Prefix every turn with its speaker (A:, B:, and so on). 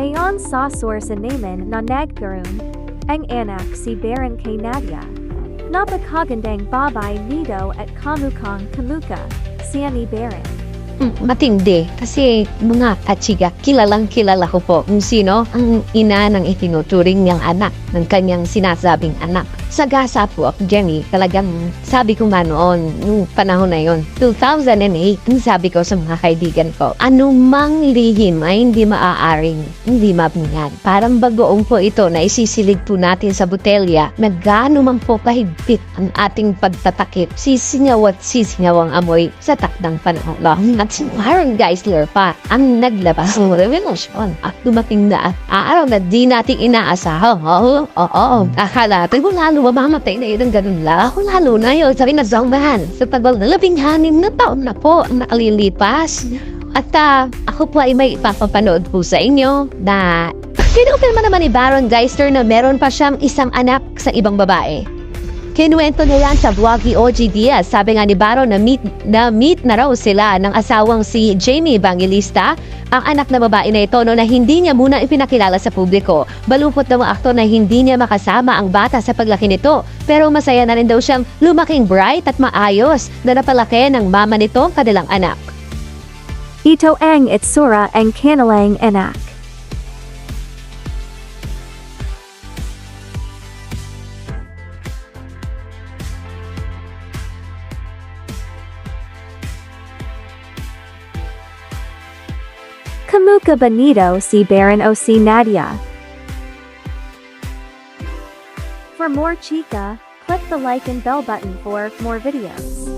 A: Ayon sa source naman na nagkaroon ang anak si Baron kay Nadia. Napakagandang babae nito at kamukhang kamuka siya ni Baron.
B: Matindi kasi mga katsiga, kilalang kilala ko po kung sino ang ina ng itinuturing niyang anak ng kanyang sinasabing anak. Sagasa po ako, Jenny. Talagang sabi ko nga noon, nung panahon na yon, 2008, ang sabi ko sa mga kaibigan ko, anumang lihim ay hindi maaaring, hindi mabingan. Parang bagoong po ito na isisilig po natin sa botelya na gaano man po kahigpit ang ating pagtatakip, sisingaw at sisingaw ang amoy sa takdang panahon. At si Baron Geisler pa ang naglabas ng revelasyon at dumating na araw na di natin inaasahan. Akala natin kung lalo mamamatay na yun ang ganun lang. Kung lalo na yun sa rinazangbahan sa tagal na 16 na taon na po ang nakalilipas. At ako po ay may ipapapanood po sa inyo na kinupirma naman ni Baron Geisler na meron pa siyang isang anak sa ibang babae. Kinuwento na yan sa vlog ni OG Diaz. Sabi nga ni Baron na meet na raw sila ng asawang si Jamie Evangelista, ang anak na babae na ito no, na hindi niya muna ipinakilala sa publiko. Balupot ng mga aktor na hindi niya makasama ang bata sa paglaki nito. Pero masaya na rin daw siyang lumaking bright at maayos na napalaki ng mama nito kanilang anak.
A: Ito ang itsura ang kanilang anak. Kamuka Benito si Baron o si Nadia. For more chika, click the like and bell button for more videos.